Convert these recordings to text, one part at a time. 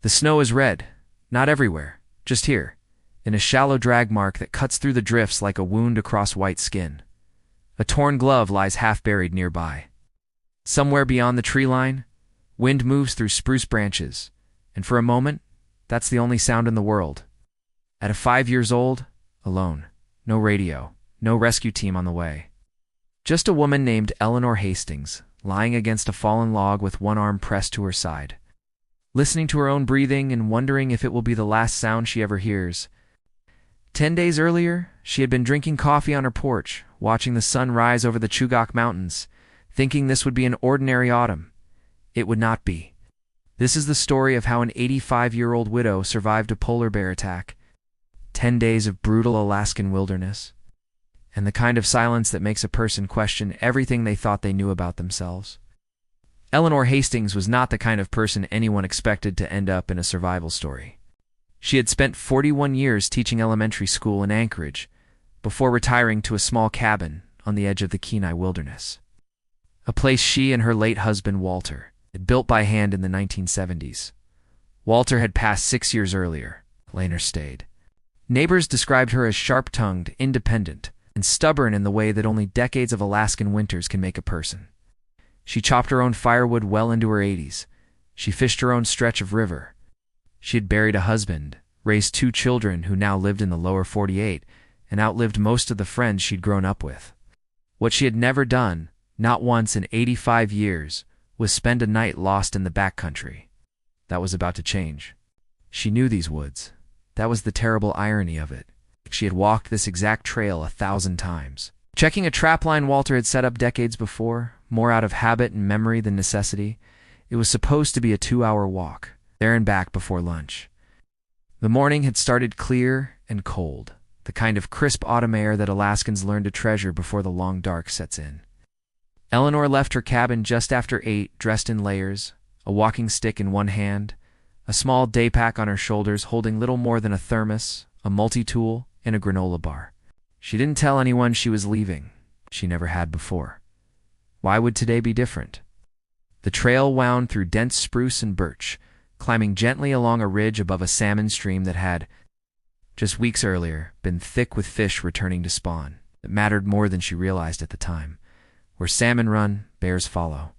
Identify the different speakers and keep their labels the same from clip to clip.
Speaker 1: The snow is red, not everywhere, just here, in a shallow drag mark that cuts through the drifts like a wound across white skin. A torn glove lies half-buried nearby. Somewhere beyond the tree line, wind moves through spruce branches, and for a moment, that's the only sound in the world. At 5 years old, alone, no radio, no rescue team on the way. Just a woman named Eleanor Hastings, lying against a fallen log with one arm pressed to her side, listening to her own breathing and wondering if it will be the last sound she ever hears. 10 days earlier, she had been drinking coffee on her porch, watching the sun rise over the Chugach Mountains, thinking this would be an ordinary autumn. It would not be. This is the story of how an 85-year-old widow survived a polar bear attack, 10 days of brutal Alaskan wilderness, and the kind of silence that makes a person question everything they thought they knew about themselves. Eleanor Hastings was not the kind of person anyone expected to end up in a survival story. She had spent 41 years teaching elementary school in Anchorage, before retiring to a small cabin on the edge of the Kenai wilderness, a place she and her late husband Walter had built by hand in the 1970s. Walter had passed 6 years earlier. Eleanor stayed. Neighbors described her as sharp-tongued, independent, and stubborn in the way that only decades of Alaskan winters can make a person. She chopped her own firewood well into her 80s. She fished her own stretch of river. She had buried a husband, raised 2 children who now lived in the lower 48, and outlived most of the friends she'd grown up with. What she had never done, not once in 85 years, was spend a night lost in the backcountry. That was about to change. She knew these woods. That was the terrible irony of it. She had walked this exact trail 1,000 times. Checking a trapline Walter had set up decades before, more out of habit and memory than necessity, it was supposed to be a 2-hour walk, there and back before lunch. The morning had started clear and cold, the kind of crisp autumn air that Alaskans learn to treasure before the long dark sets in. Eleanor left her cabin just after 8, dressed in layers, a walking stick in one hand, a small day pack on her shoulders holding little more than a thermos, a multi-tool, and a granola bar. She didn't tell anyone she was leaving. She never had before. Why would today be different? The trail wound through dense spruce and birch, climbing gently along a ridge above a salmon stream that had, just weeks earlier, been thick with fish returning to spawn. It mattered more than she realized at the time. Where salmon run, bears follow.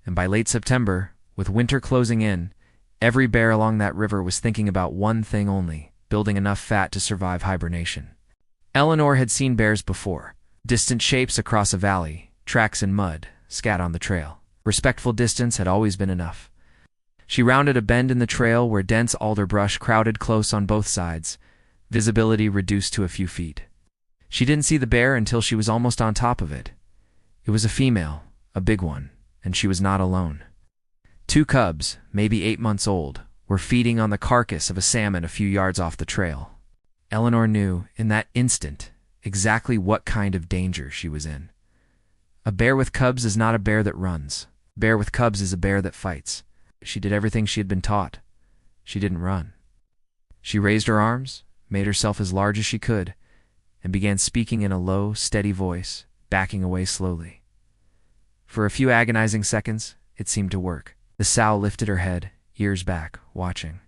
Speaker 1: And by late September, with winter closing in, every bear along that river was thinking about one thing only: building enough fat to survive hibernation. Eleanor had seen bears before, distant shapes across a valley, tracks in mud, scat on the trail. Respectful distance had always been enough. She rounded a bend in the trail where dense alder brush crowded close on both sides, visibility reduced to a few feet. She didn't see the bear until she was almost on top of it. It was a female, a big one, and she was not alone. 2 cubs, maybe 8 months old, were feeding on the carcass of a salmon a few yards off the trail. Eleanor knew, in that instant, exactly what kind of danger she was in. A bear with cubs is not a bear that runs. A bear with cubs is a bear that fights. She did everything she had been taught. She didn't run. She raised her arms, made herself as large as she could, and began speaking in a low, steady voice, backing away slowly. For a few agonizing seconds, it seemed to work. The sow lifted her head, ears back, watching.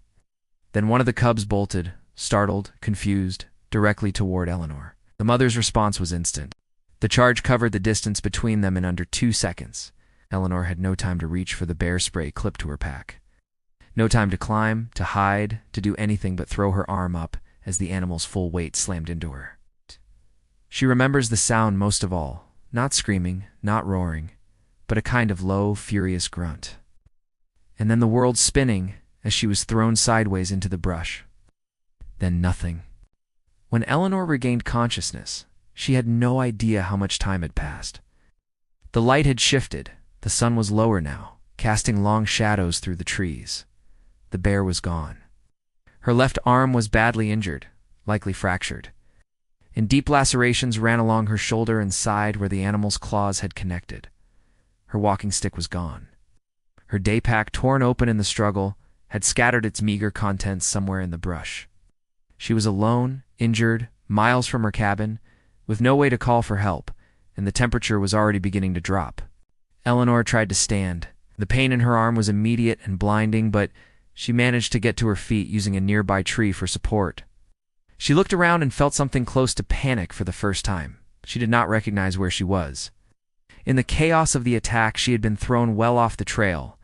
Speaker 1: Then one of the cubs bolted, startled, confused, directly toward Eleanor. The mother's response was instant. The charge covered the distance between them in under 2 seconds. Eleanor had no time to reach for the bear spray clipped to her pack. No time to climb, to hide, to do anything but throw her arm up as the animal's full weight slammed into her. She remembers the sound most of all, not screaming, not roaring, but a kind of low, furious grunt. And then the world spinning as she was thrown sideways into the brush. Then nothing. When Eleanor regained consciousness, she had no idea how much time had passed. The light had shifted. The sun was lower now, casting long shadows through the trees. The bear was gone. Her left arm was badly injured, likely fractured, and deep lacerations ran along her shoulder and side where the animal's claws had connected. Her walking stick was gone. Her day pack, torn open in the struggle, had scattered its meager contents somewhere in the brush. She was alone, injured, miles from her cabin, with no way to call for help, and the temperature was already beginning to drop. Eleanor tried to stand. The pain in her arm was immediate and blinding, but she managed to get to her feet using a nearby tree for support. She looked around and felt something close to panic for the first time. She did not recognize where she was. In the chaos of the attack, she had been thrown well off the trail.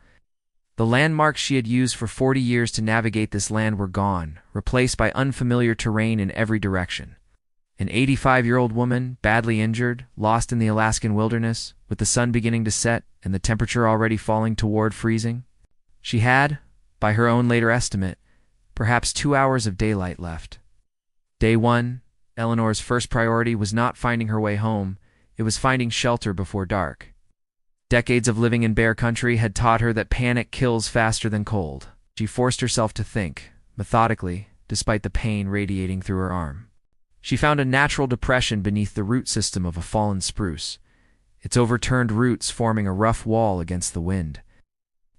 Speaker 1: The landmarks she had used for 40 years to navigate this land were gone, replaced by unfamiliar terrain in every direction. An 85-year-old woman, badly injured, lost in the Alaskan wilderness, with the sun beginning to set and the temperature already falling toward freezing. She had, by her own later estimate, perhaps 2 hours of daylight left. Day 1, Eleanor's first priority was not finding her way home, it was finding shelter before dark. Decades of living in bear country had taught her that panic kills faster than cold. She forced herself to think, methodically, despite the pain radiating through her arm. She found a natural depression beneath the root system of a fallen spruce, its overturned roots forming a rough wall against the wind.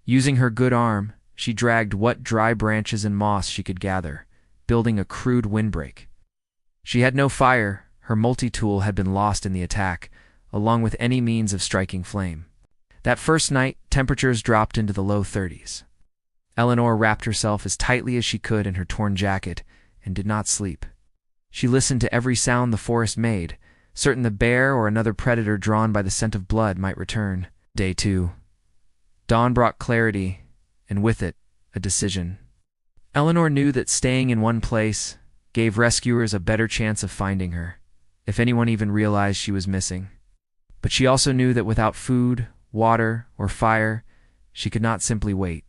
Speaker 1: Using her good arm, she dragged what dry branches and moss she could gather, building a crude windbreak. She had no fire, her multi-tool had been lost in the attack, along with any means of striking flame. That first night, temperatures dropped into the low 30s. Eleanor wrapped herself as tightly as she could in her torn jacket and did not sleep. She listened to every sound the forest made, certain the bear or another predator drawn by the scent of blood might return. Day 2. Dawn brought clarity, and with it, a decision. Eleanor knew that staying in one place gave rescuers a better chance of finding her, if anyone even realized she was missing. But she also knew that without food, water, or fire, she could not simply wait.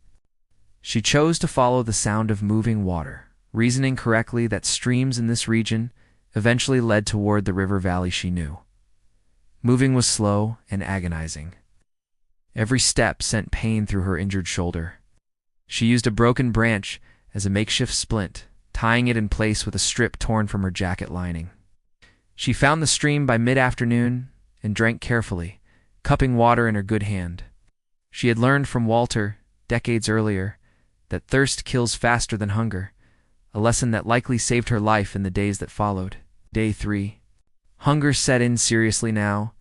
Speaker 1: She chose to follow the sound of moving water, reasoning correctly that streams in this region eventually led toward the river valley she knew. Moving was slow and agonizing. Every step sent pain through her injured shoulder. She used a broken branch as a makeshift splint, tying it in place with a strip torn from her jacket lining. She found the stream by mid-afternoon and drank carefully, cupping water in her good hand. She had learned from Walter, decades earlier, that thirst kills faster than hunger, a lesson that likely saved her life in the days that followed. Day 3. Hunger set in seriously now.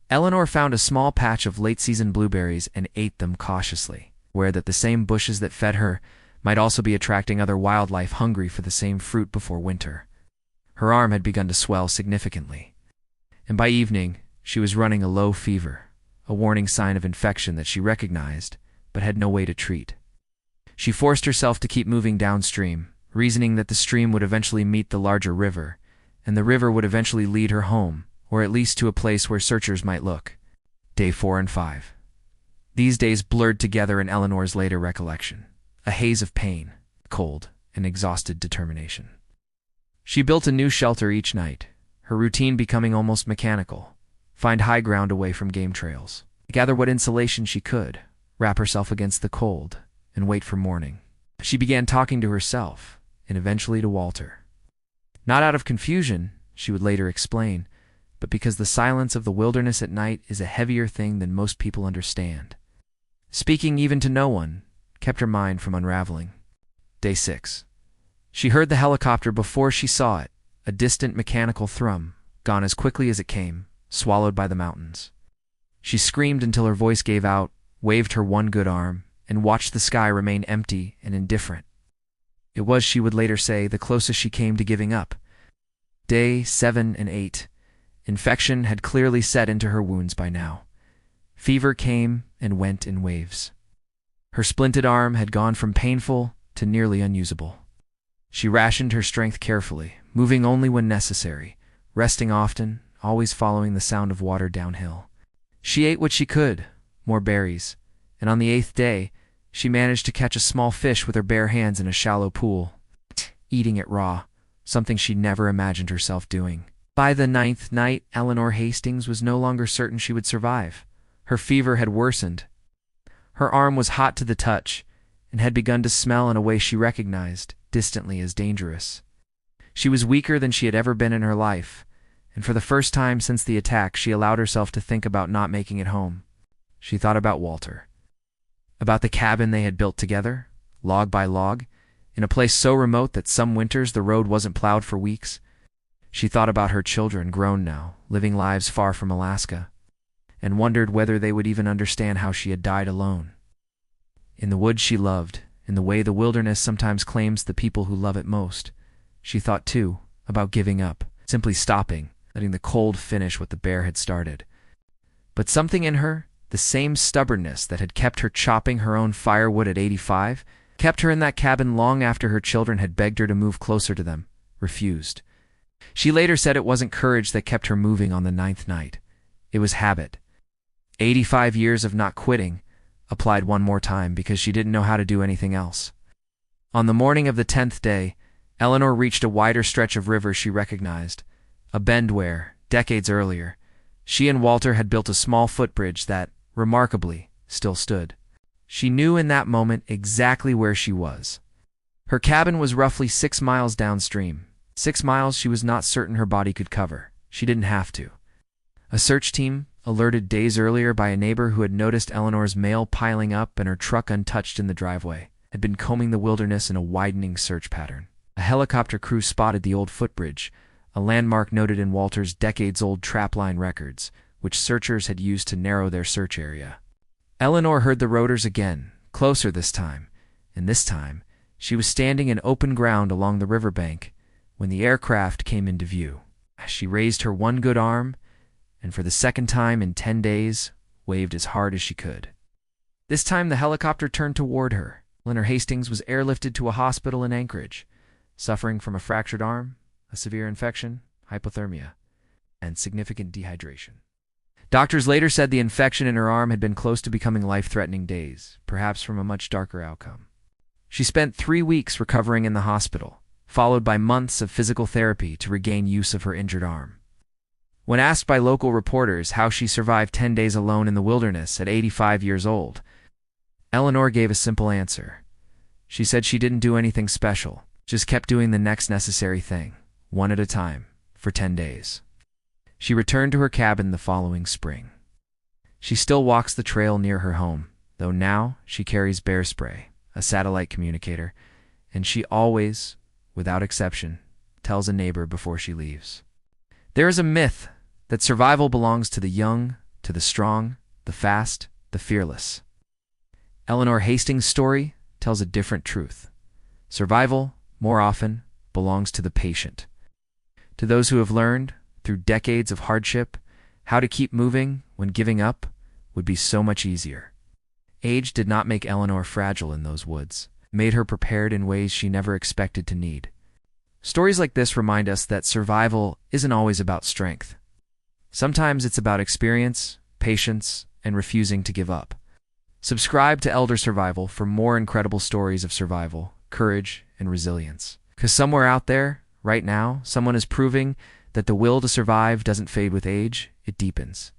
Speaker 1: Eleanor found a small patch of late-season blueberries and ate them cautiously, aware that the same bushes that fed her might also be attracting other wildlife hungry for the same fruit before winter. Her arm had begun to swell significantly, and by evening she was running a low fever, a warning sign of infection that she recognized but had no way to treat. She forced herself to keep moving downstream, reasoning that the stream would eventually meet the larger river, and the river would eventually lead her home, or at least to a place where searchers might look. Day 4 and 5. These days blurred together in Eleanor's later recollection, a haze of pain, cold, and exhausted determination. She built a new shelter each night, her routine becoming almost mechanical. Find high ground away from game trails, gather what insulation she could, wrap herself against the cold, and wait for morning. She began talking to herself, and eventually to Walter. Not out of confusion, she would later explain, but because the silence of the wilderness at night is a heavier thing than most people understand. Speaking even to no one kept her mind from unraveling. Day 6. She heard the helicopter before she saw it, a distant mechanical thrum, gone as quickly as it came, swallowed by the mountains. She screamed until her voice gave out, waved her one good arm, and watched the sky remain empty and indifferent. It was, she would later say, the closest she came to giving up. Day 7 and 8. Infection had clearly set into her wounds by now. Fever came and went in waves. Her splinted arm had gone from painful to nearly unusable. She rationed her strength carefully, moving only when necessary, resting often, always following the sound of water downhill. She ate what she could, more berries, and on the 8th day, she managed to catch a small fish with her bare hands in a shallow pool, eating it raw, something she never imagined herself doing. By the 9th night, Eleanor Hastings was no longer certain she would survive. Her fever had worsened. Her arm was hot to the touch, and had begun to smell in a way she recognized, distantly, as dangerous. She was weaker than she had ever been in her life, and for the first time since the attack, she allowed herself to think about not making it home. She thought about Walter. About the cabin they had built together, log by log, in a place so remote that some winters the road wasn't plowed for weeks. She thought about her children, grown now, living lives far from Alaska, and wondered whether they would even understand how she had died alone. In the woods she loved, in the way the wilderness sometimes claims the people who love it most. She thought, too, about giving up, simply stopping, letting the cold finish what the bear had started. But something in her, the same stubbornness that had kept her chopping her own firewood at 85, kept her in that cabin long after her children had begged her to move closer to them, refused. She later said it wasn't courage that kept her moving on the 9th night. It was habit. 85 years of not quitting, applied one more time because she didn't know how to do anything else. On the morning of the 10th day, Eleanor reached a wider stretch of river she recognized, a bend where, decades earlier, she and Walter had built a small footbridge that, remarkably, still stood. She knew in that moment exactly where she was. Her cabin was roughly 6 miles downstream, 6 miles she was not certain her body could cover. She didn't have to. A search team, alerted days earlier by a neighbor who had noticed Eleanor's mail piling up and her truck untouched in the driveway, had been combing the wilderness in a widening search pattern. A helicopter crew spotted the old footbridge, a landmark noted in Walter's decades-old trapline records, which searchers had used to narrow their search area. Eleanor heard the rotors again, closer this time, and this time she was standing in open ground along the riverbank when the aircraft came into view. She raised her one good arm, and for the second time in 10 days, waved as hard as she could. This time the helicopter turned toward her. Eleanor Hastings was airlifted to a hospital in Anchorage, suffering from a fractured arm, a severe infection, hypothermia, and significant dehydration. Doctors later said the infection in her arm had been close to becoming life-threatening days, perhaps from a much darker outcome. She spent 3 weeks recovering in the hospital, followed by months of physical therapy to regain use of her injured arm. When asked by local reporters how she survived 10 days alone in the wilderness at 85 years old, Eleanor gave a simple answer. She said she didn't do anything special, just kept doing the next necessary thing, one at a time, for 10 days. She returned to her cabin the following spring. She still walks the trail near her home, though now she carries bear spray, a satellite communicator, and she always, without exception, tells a neighbor before she leaves. There is a myth that survival belongs to the young, to the strong, the fast, the fearless. Eleanor Hastings' story tells a different truth. Survival, more often, belongs to the patient. To those who have learned, through decades of hardship, how to keep moving when giving up would be so much easier. Age did not make Eleanor fragile in those woods, made her prepared in ways she never expected to need. Stories like this remind us that survival isn't always about strength. Sometimes it's about experience, patience, and refusing to give up. Subscribe to Elder Survival for more incredible stories of survival, courage, and resilience. Because somewhere out there, right now, someone is proving that the will to survive doesn't fade with age, it deepens.